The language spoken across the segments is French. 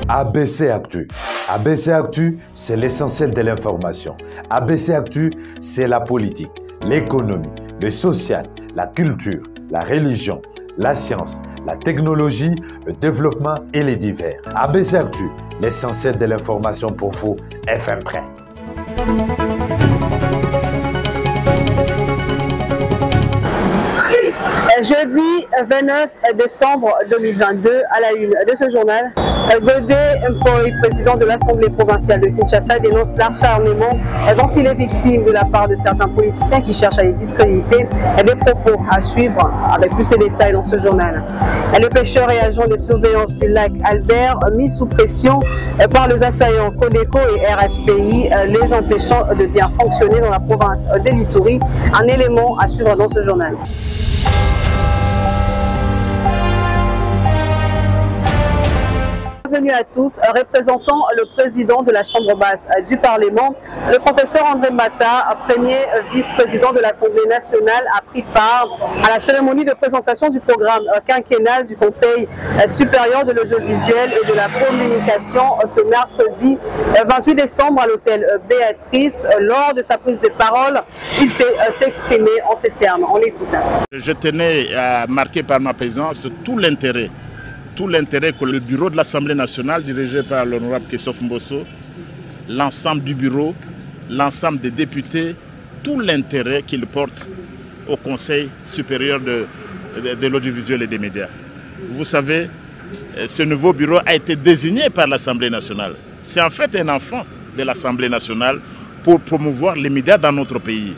ABC Actu. ABC Actu, c'est l'essentiel de l'information. ABC Actu, c'est la politique, l'économie, le social, la culture, la religion, la science, la technologie, le développement et les divers. ABC Actu, l'essentiel de l'information pour vous, FM Prêt. Jeudi 29 décembre 2022, à la une de ce journal, Godé Mpoyi, président de l'Assemblée provinciale de Kinshasa, dénonce l'acharnement dont il est victime de la part de certains politiciens qui cherchent à les discréditer. Des propos à suivre avec plus de détails dans ce journal. Le pêcheur et agent de surveillance du lac Albert, mis sous pression par les assaillants Codeco et RFPI, les empêchant de bien fonctionner dans la province de l'Ituri. Un élément à suivre dans ce journal. Bienvenue à tous. Représentant le président de la Chambre basse du Parlement, le professeur André Mata, premier vice-président de l'Assemblée nationale, a pris part à la cérémonie de présentation du programme quinquennal du Conseil supérieur de l'audiovisuel et de la communication ce mercredi 28 décembre à l'hôtel Béatrice. Lors de sa prise de parole, il s'est exprimé en ces termes. On l'écoute. Je tenais à marquer par ma présence tout l'intérêt que le bureau de l'Assemblée nationale, dirigé par l'honorable Christophe Mbosso, l'ensemble du bureau, l'ensemble des députés, tout l'intérêt qu'ils portent au Conseil supérieur de l'audiovisuel et des médias. Vous savez, ce nouveau bureau a été désigné par l'Assemblée nationale. C'est en fait un enfant de l'Assemblée nationale pour promouvoir les médias dans notre pays.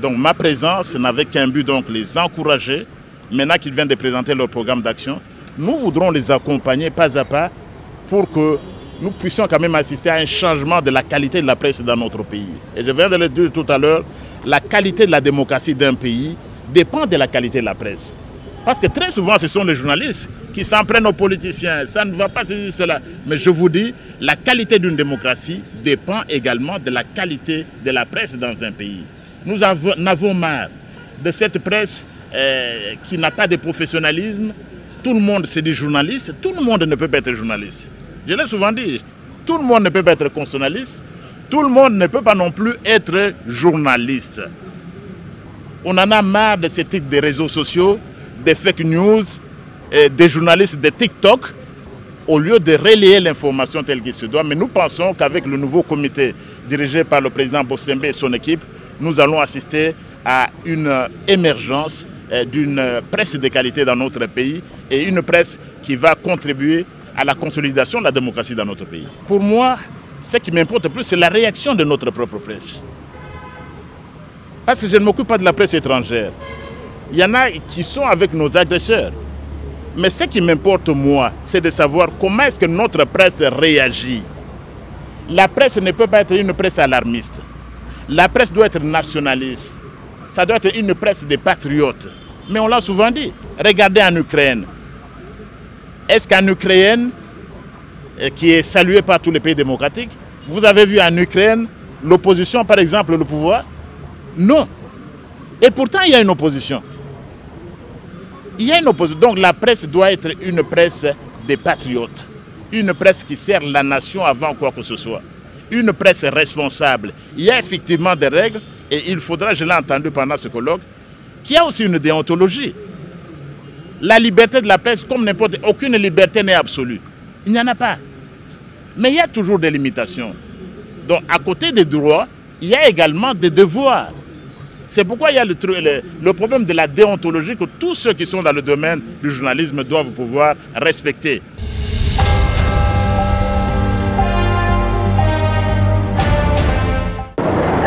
Donc ma présence n'avait qu'un but, donc les encourager, maintenant qu'ils viennent de présenter leur programme d'action. Nous voudrons les accompagner pas à pas pour que nous puissions quand même assister à un changement de la qualité de la presse dans notre pays. Et je viens de le dire tout à l'heure, la qualité de la démocratie d'un pays dépend de la qualité de la presse. Parce que très souvent, ce sont les journalistes qui s'en prennent aux politiciens. Ça ne va pas dire cela. Mais je vous dis, la qualité d'une démocratie dépend également de la qualité de la presse dans un pays. Nous avons marre de cette presse qui n'a pas de professionnalisme. Tout le monde c'est des journalistes, tout le monde ne peut pas être journaliste. Je l'ai souvent dit, tout le monde ne peut pas être constitutionnaliste, tout le monde ne peut pas non plus être journaliste. On en a marre de ces types de réseaux sociaux, des fake news, des journalistes de TikTok, au lieu de relayer l'information telle qu'il se doit. Mais nous pensons qu'avec le nouveau comité dirigé par le président Bossembe et son équipe, nous allons assister à une émergence d'une presse de qualité dans notre pays et une presse qui va contribuer à la consolidation de la démocratie dans notre pays. Pour moi, ce qui m'importe le plus, c'est la réaction de notre propre presse. Parce que je ne m'occupe pas de la presse étrangère. Il y en a qui sont avec nos agresseurs. Mais ce qui m'importe, moi, c'est de savoir comment est-ce que notre presse réagit. La presse ne peut pas être une presse alarmiste. La presse doit être nationaliste. Ça doit être une presse des patriotes. Mais on l'a souvent dit. Regardez en Ukraine. Est-ce qu'en Ukraine, qui est saluée par tous les pays démocratiques, vous avez vu en Ukraine l'opposition, par exemple, le pouvoir? Non. Et pourtant, il y a une opposition. Il y a une opposition. Donc la presse doit être une presse des patriotes. Une presse qui sert la nation avant quoi que ce soit. Une presse responsable. Il y a effectivement des règles. Et il faudra, je l'ai entendu pendant ce colloque, qu'il y a aussi une déontologie. La liberté de la presse, comme n'importe aucune liberté n'est absolue. Il n'y en a pas. Mais il y a toujours des limitations. Donc à côté des droits, il y a également des devoirs. C'est pourquoi il y a le problème de la déontologie que tous ceux qui sont dans le domaine du journalisme doivent pouvoir respecter.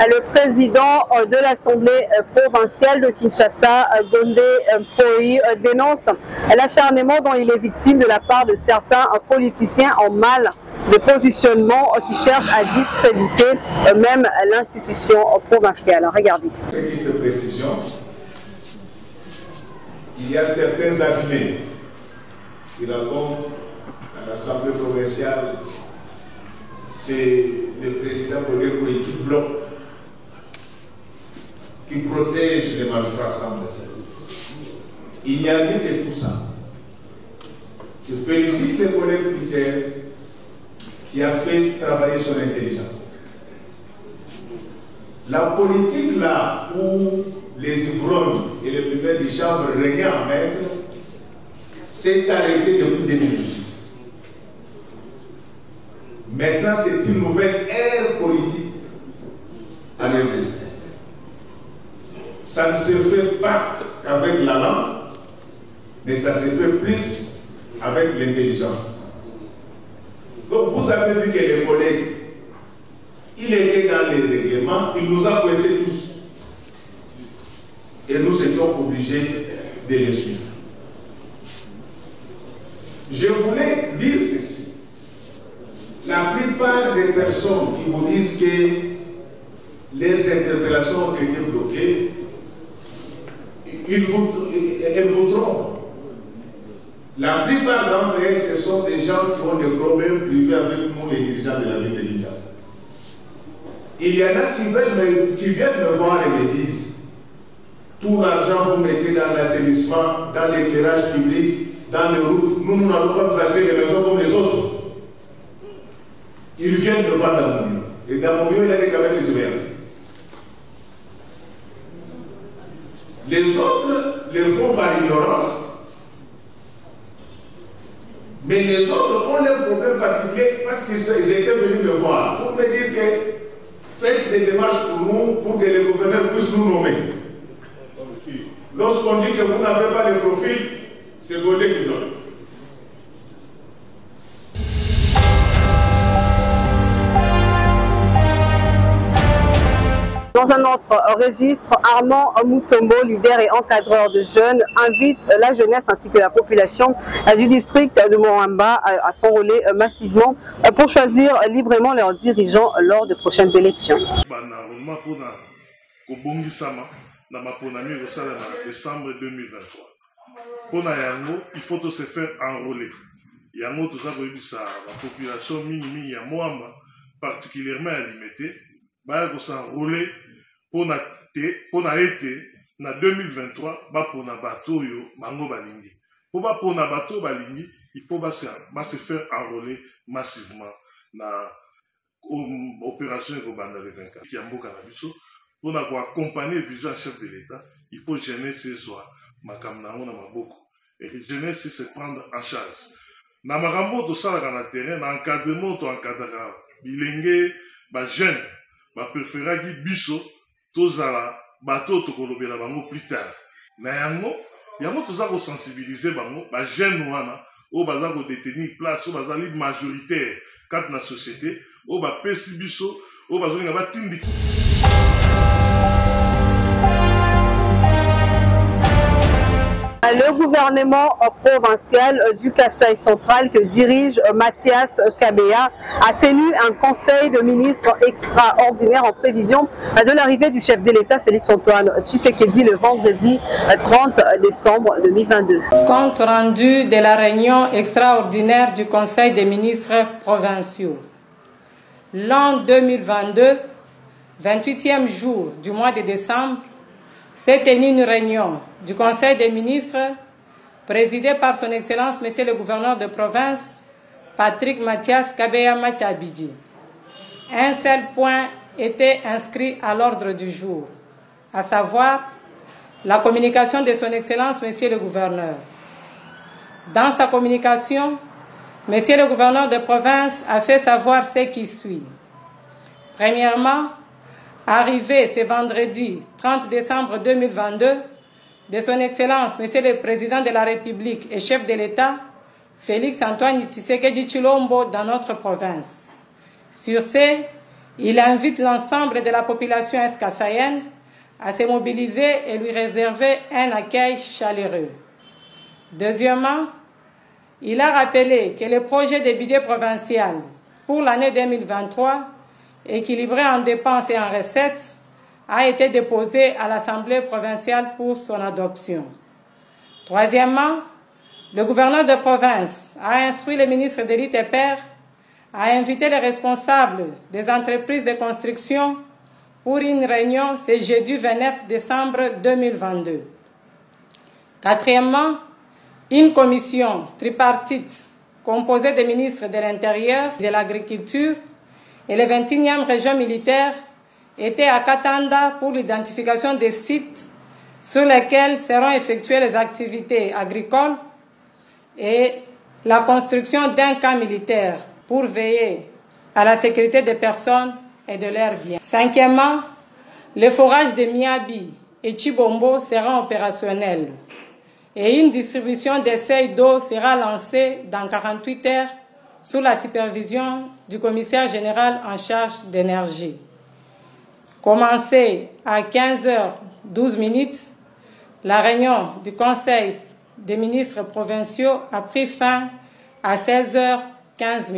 Le président de l'Assemblée provinciale de Kinshasa, Godé Mpoyi, dénonce l'acharnement dont il est victime de la part de certains politiciens en mal de positionnement qui cherchent à discréditer même l'institution provinciale. Regardez. Petite précision, il y a certains avis qui racontent à l'Assemblée provinciale, c'est le président Codeco qui bloque qui protège les malfaçons. Il n'y a rien de tout ça. Je félicite le collègue Peter qui a fait travailler son intelligence. La politique là où les ivrognes et les fumeurs du chambre régnaient en maître s'est arrêtée depuis 2018. Maintenant, c'est une nouvelle ère politique à l'RDC. Ça ne se fait pas qu'avec la langue, mais ça se fait plus avec l'intelligence. Donc vous avez vu que les collègues, il était dans les règlements, il nous a coincés tous. Et nous étions obligés de les suivre. Je voulais dire ceci. La plupart des personnes qui vous disent que les interpellations ont été bloquées, elles vous trompent. La plupart d'entre elles, ce sont des gens qui ont des problèmes privés avec nous, les dirigeants de la ville de Kinshasa. Il y en a qui viennent me voir et me disent tout l'argent vous mettez dans l'assainissement, dans l'éclairage public, dans les routes. Nous n'allons pas nous acheter des maisons comme les autres. Ils viennent me voir dans mon bureau. Et dans mon bureau, il y a des caméras de surveillance. Les autres les font par ignorance. Mais les autres ont leurs problèmes particuliers parce qu'ils étaient venus me voir pour me dire que faites des démarches pour nous, pour que les gouverneurs puissent nous nommer. Lorsqu'on dit que vous n'avez pas de profil, c'est Godé qui donne. Dans un autre registre, Armand Mutombo, leader et encadreur de jeunes, invite la jeunesse ainsi que la population du district de Moamba à s'enrôler massivement pour choisir librement leurs dirigeants lors des prochaines élections. Décembre 2023. Pour Yango, il faut se faire enrôler. Yango, tout ça, la population minimum à Moamba, particulièrement limitée, va s'enrôler pour na été, na 2023, pour na bateau yo, mango balingi. Pour na bateau balingi, il faut se faire enrôler massivement na opération de Banda le 24. Qui a beaucoup cannabis. Pour accompagner le vision chef de l'État, il faut gêner ses soins. Makamnango na maboko. Et gêner, c'est se prendre en charge. Na marambo to sala na terrain, na encadrement to encadra. Bilenge, ba jeune, ba préféra ki biso, to zala, bato to kolobela bango plus tard. Na yango to za ko sensibiliser bango, ba jeune wana, o baza ko détenir place, o baza libre majoritaire, kat na société, o ba pesi biso, o bazo nga ba tindi. Le gouvernement provincial du Kasaï central que dirige Mathias Kabeya a tenu un conseil de ministres extraordinaire en prévision de l'arrivée du chef de l'État Félix-Antoine Tshisekedi le vendredi 30 décembre 2022. Compte rendu de la réunion extraordinaire du Conseil des ministres provinciaux. L'an 2022, 28e jour du mois de décembre, s'est tenue une réunion du Conseil des ministres présidée par son Excellence Monsieur le gouverneur de province, Patrick Mathias Kabeya Mathiabidi. Un seul point était inscrit à l'ordre du jour, à savoir la communication de son Excellence Monsieur le gouverneur. Dans sa communication, Monsieur le gouverneur de province a fait savoir ce qui suit. Premièrement, arrivé ce vendredi 30 décembre 2022 de son Excellence, Monsieur le Président de la République et chef de l'État, Félix-Antoine Tshisekedi Tshilombo dans notre province. Sur ce, il invite l'ensemble de la population est-kassaïenne à se mobiliser et lui réserver un accueil chaleureux. Deuxièmement, il a rappelé que le projet de budget provincial pour l'année 2023 équilibré en dépenses et en recettes, a été déposé à l'Assemblée provinciale pour son adoption. Troisièmement, le gouverneur de province a instruit le ministre de l'ITPR à inviter les responsables des entreprises de construction pour une réunion ce jeudi 29 décembre 2022. Quatrièmement, une commission tripartite composée des ministres de l'Intérieur, de l'Agriculture et la 21e région militaire était à Katanda pour l'identification des sites sur lesquels seront effectuées les activités agricoles et la construction d'un camp militaire pour veiller à la sécurité des personnes et de leurs biens. Cinquièmement, le forage de Miabi et Chibombo sera opérationnel et une distribution d'essais d'eau sera lancée dans 48 heures sous la supervision du commissaire général en charge d'énergie. Commencée à 15h12, la réunion du Conseil des ministres provinciaux a pris fin à 16h15.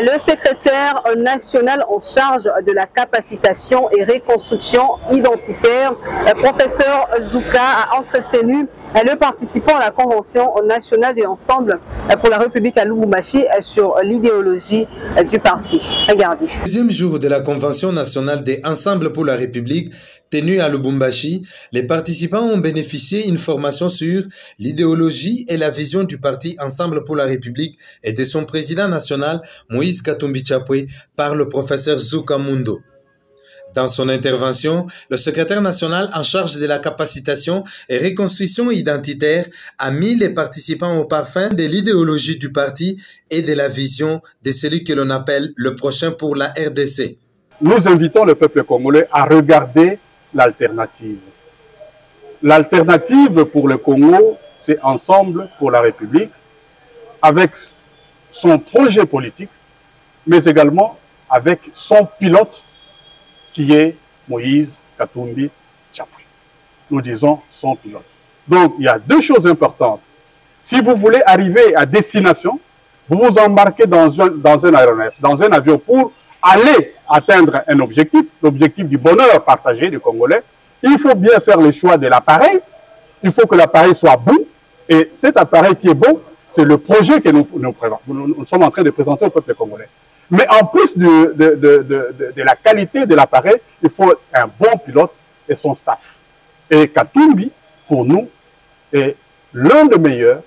Le secrétaire national en charge de la capacitation et reconstruction identitaire, professeur Zouka, a entretenu le participant à la Convention nationale de l'Ensemble pour la République à Lubumbashi sur l'idéologie du parti. Regardez. Deuxième jour de la Convention nationale des Ensemble pour la République tenue à Lubumbashi, les participants ont bénéficié d'une formation sur l'idéologie et la vision du parti Ensemble pour la République et de son président national Moïse Katumbi Chapwe par le professeur Zouka Mundo. Dans son intervention, le secrétaire national en charge de la capacitation et reconstruction identitaire a mis les participants au parfum de l'idéologie du parti et de la vision de celui que l'on appelle le prochain pour la RDC. Nous invitons le peuple congolais à regarder l'alternative. L'alternative pour le Congo, c'est Ensemble pour la République, avec son projet politique, mais également avec son pilote, qui est Moïse Katumbi Chapwe. Nous disons son pilote. Donc, il y a deux choses importantes. Si vous voulez arriver à destination, vous vous embarquez dans un aéronef, dans un avion pour aller atteindre un objectif, l'objectif du bonheur partagé du Congolais. Il faut bien faire le choix de l'appareil. Il faut que l'appareil soit bon. Et cet appareil qui est bon, c'est le projet que nous sommes en train de présenter au peuple congolais. Mais en plus de la qualité de l'appareil, il faut un bon pilote et son staff. Et Katumbi, pour nous, est l'un des meilleurs.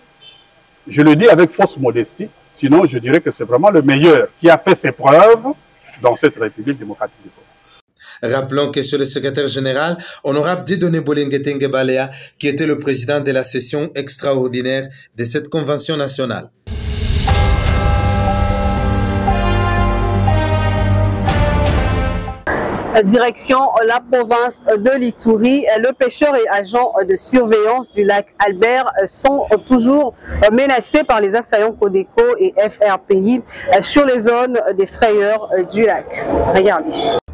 Je le dis avec fausse modestie, sinon je dirais que c'est vraiment le meilleur qui a fait ses preuves dans cette République démocratique du Congo. Rappelons que c'est le secrétaire général, honorable Dieudonné Bolengetenge Balea, qui était le président de la session extraordinaire de cette convention nationale. Direction la province de l'Ituri, le pêcheur et agent de surveillance du lac Albert sont toujours menacés par les assaillants Codeco et FRPI sur les zones des frayeurs du lac. Regardez.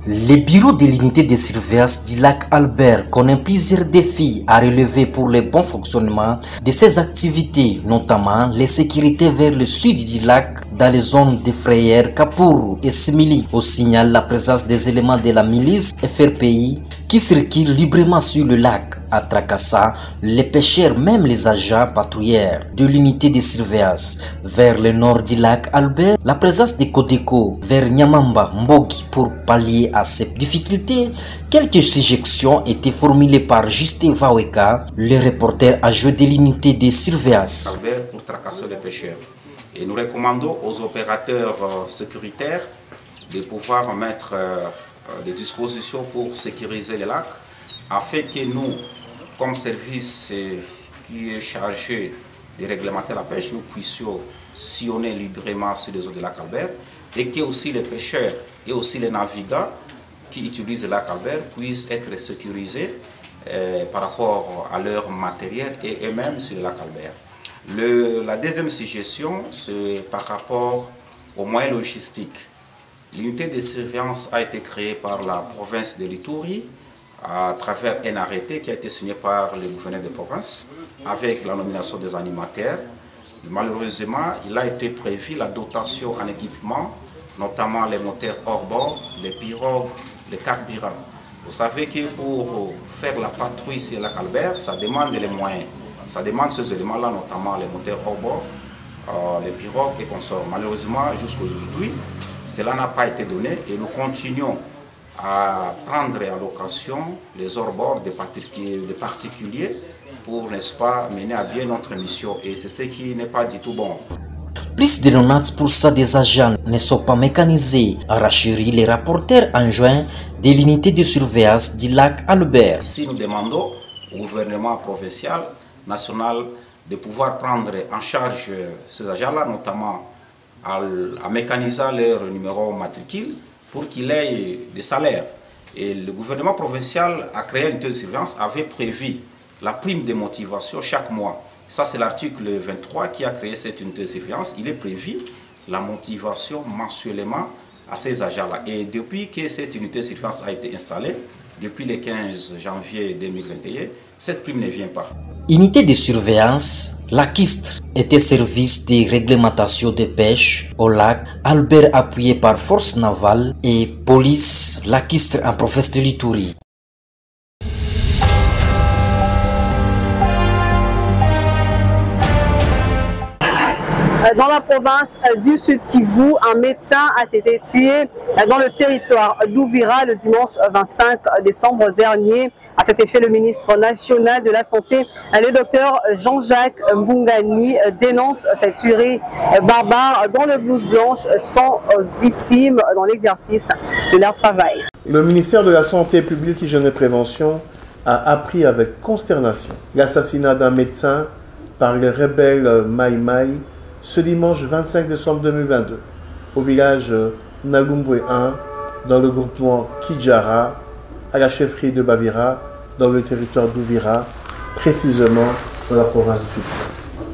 Les bureaux de l'unité de surveillance du lac Albert connaissent plusieurs défis à relever pour le bon fonctionnement de ces activités, notamment les sécurités vers le sud du lac dans les zones des frayères Kapour et Simili. On signale la présence des éléments de la milice FRPI qui circulent librement sur le lac, à tracassant les pêcheurs, même les agents patrouilleurs de l'unité de surveillance. Vers le nord du lac Albert, la présence des Codeco vers Nyamamba, Mbogi pour pallier à ces difficultés. Quelques suggestions étaient formulées par Justin Vaweka, le reporter adjoint de l'unité de surveillance. Albert pour tracasser les pêcheurs. Et nous recommandons aux opérateurs sécuritaires de pouvoir mettre des dispositions pour sécuriser les lacs, afin que nous, comme service qui est chargé de réglementer la pêche, nous puissions sillonner librement sur les eaux du lac Albert, et que aussi les pêcheurs et aussi les navigants qui utilisent le lac Albert puissent être sécurisés par rapport à leur matériel et eux-mêmes sur le lac Albert. La deuxième suggestion, c'est par rapport aux moyens logistiques. L'unité de surveillance a été créée par la province de l'Ituri à travers un arrêté qui a été signé par le gouverneur de province avec la nomination des animateurs. Malheureusement, il a été prévu la dotation en équipement, notamment les moteurs hors bord, les pirogues, les carburants. Vous savez que pour faire la patrouille sur le lac Albert, ça demande les moyens. Ça demande ces éléments-là, notamment les moteurs hors bord, les pirogues et consorts. Malheureusement, jusqu'aujourd'hui, cela n'a pas été donné et nous continuons à prendre à location les hors-bords des particuliers pour, n'est-ce pas, mener à bien notre mission. Et c'est ce qui n'est pas du tout bon. Plus de 90% des agents ne sont pas mécanisés. A rassuré les rapporteurs en juin de l'unité de surveillance du lac Albert. Ici, nous demandons au gouvernement provincial, national, de pouvoir prendre en charge ces agents-là, notamment à mécaniser leur numéro matricule pour qu'il ait des salaires. Et le gouvernement provincial a créé une unité de surveillance, avait prévu la prime de motivation chaque mois. Ça, c'est l'article 23 qui a créé cette unité de surveillance. Il est prévu la motivation mensuellement à ces agents-là. Et depuis que cette unité de surveillance a été installée, depuis le 15 janvier 2021, cette prime ne vient pas. Unité de surveillance, l'ACISTRE était service de réglementation de pêche au lac Albert appuyé par force navale et police, l'ACISTRE en province de l'Ituri. Dans la province du Sud Kivu, un médecin a été tué dans le territoire d'Ouvira le dimanche 25 décembre dernier. À cet effet, le ministre national de la Santé, le docteur Jean-Jacques Mbungani, dénonce cette tuerie barbare dont les blouses blanches sont victimes dans l'exercice de leur travail. Le ministère de la Santé publique, Hygiène et Prévention a appris avec consternation l'assassinat d'un médecin par les rebelles Mai Mai ce dimanche 25 décembre 2022 au village Nalumbwe 1 dans le groupement Kijara à la chefferie de Bavira dans le territoire d'Ouvira, précisément dans la province du Sud.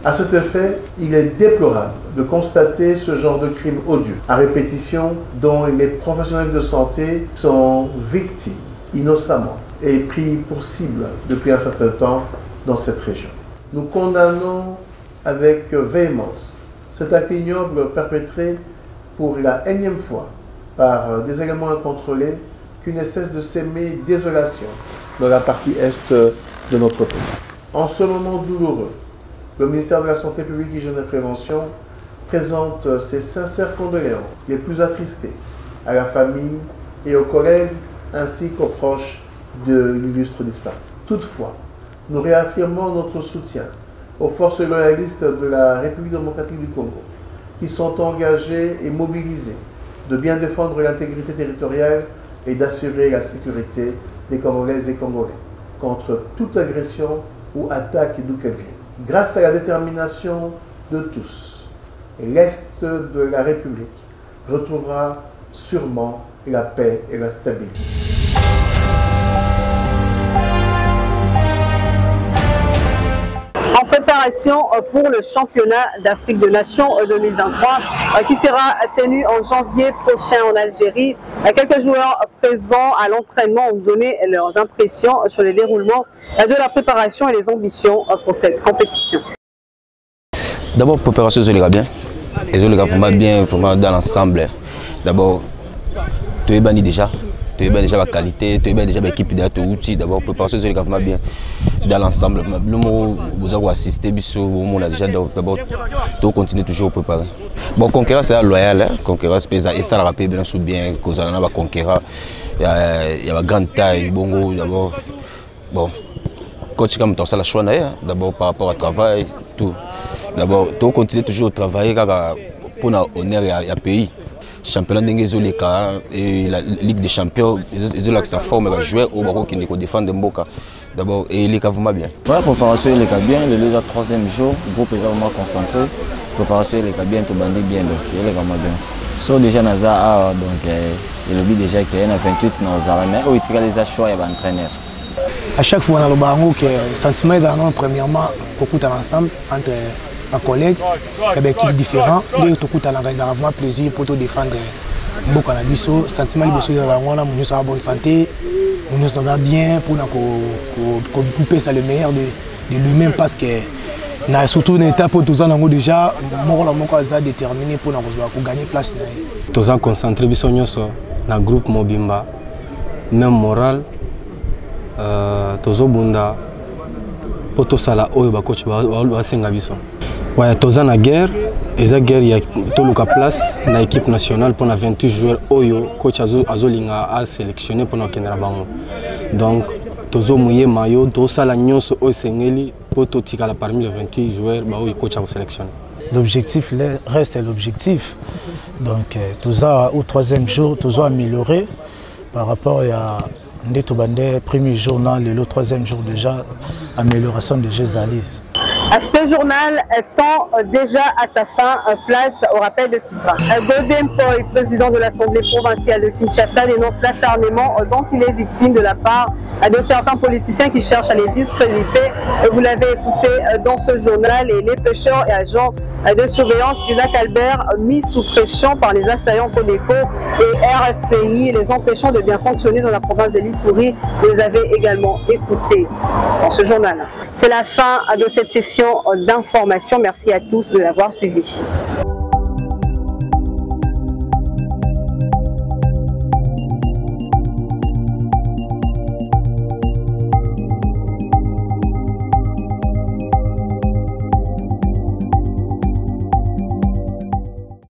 À cet effet, il est déplorable de constater ce genre de crime odieux à répétition dont les professionnels de santé sont victimes innocemment et pris pour cible depuis un certain temps dans cette région. Nous condamnons avec véhémence cet acte ignoble perpétré pour la énième fois par des éléments incontrôlés qui ne cessent de s'aimer désolation dans la partie est de notre pays. En ce moment douloureux, le ministère de la Santé publique, Hygiène et Prévention présente ses sincères condoléances les plus attristées à la famille et aux collègues ainsi qu'aux proches de l'illustre disparu. Toutefois, nous réaffirmons notre soutien aux forces loyalistes de la République démocratique du Congo, qui sont engagées et mobilisées de bien défendre l'intégrité territoriale et d'assurer la sécurité des Congolaises et Congolais contre toute agression ou attaque d'où qu'elle vienne. Grâce à la détermination de tous, l'Est de la République retrouvera sûrement la paix et la stabilité. En préparation pour le championnat d'Afrique de Nations 2023 qui sera tenu en janvier prochain en Algérie. Quelques joueurs présents à l'entraînement ont donné leurs impressions sur le déroulement de la préparation et les ambitions pour cette compétition. D'abord, préparation, je les bien. Et je les vraiment bien dans l'ensemble. D'abord, tu es banni déjà. Tu as déjà la qualité, tu as déjà l'équipe de d'abord préparation c'est vraiment bien dans l'ensemble. Le mot vous avez assisté on a déjà d'abord tu continuer toujours à préparer. Bon concurrence c'est loyal, concurrence pesa et ça la rappelle bien sous bien que ça va concurrence. Il y a la grande taille bongo d'abord. Bon coach comme toi ça la choix d'abord par rapport au travail tout. D'abord tu continuer toujours à travailler pour honneur à pays. Championnat d'Engezoleka et la Ligue des Champions, ils ont sa forme à jouer au Maroc qui nous défend de Mboka. D'abord, et les cas vraiment bien. Voilà, préparation les cas bien, le 2 à 3e jour, le groupe est vraiment concentré. Préparation les cas bien, tout bandé bien, donc il est vraiment bien. So déjà Naza donc il le dit déjà qu'il y a 28 dans les armées, où il tire les choix et l'entraîneur. À chaque fois on a le baron que sentiment d'annonce premièrement beaucoup ensemble entre un collègue et des équipes différentes, les tout à vraiment plaisir pour te défendre beaucoup à la sentiment de nous sommes en bonne santé, nous sommes bien pour couper ça le meilleur de lui-même parce que surtout une étape où nous avons déjà déterminé pour gagner place. Nous sommes concentrés dans le groupe Mobimba, même moral, nous sommes bunda pour tout ça là, coach va Ouais, toza na guerre, eza guerre ya toluka place na équipe nationale pour 28 joueurs oyo coach azolinga a sélectionné pour nakendela bango. Donc tozo moye mayo tosala nyonso oyo sengeli pour totikala parmi les 28 joueurs ba oyo coach a sélectionné. L'objectif reste l'objectif. Donc toza au troisième jour tozo amélioré par rapport à le premier jour, le troisième jour déjà, amélioration de jeux alliés. Ce journal tend déjà à sa fin, place au rappel de titre. Godé Mpoy, président de l'Assemblée provinciale de Kinshasa, dénonce l'acharnement dont il est victime de la part de certains politiciens qui cherchent à les discréditer. Vous l'avez écouté dans ce journal, et les pêcheurs et agents de surveillance du lac Albert mis sous pression par les assaillants Codeco et RFPI, les empêchant de bien fonctionner dans la province de l'Ituri. Vous les avez également écoutés dans ce journal. C'est la fin de cette session d'information. Merci à tous de l'avoir suivi.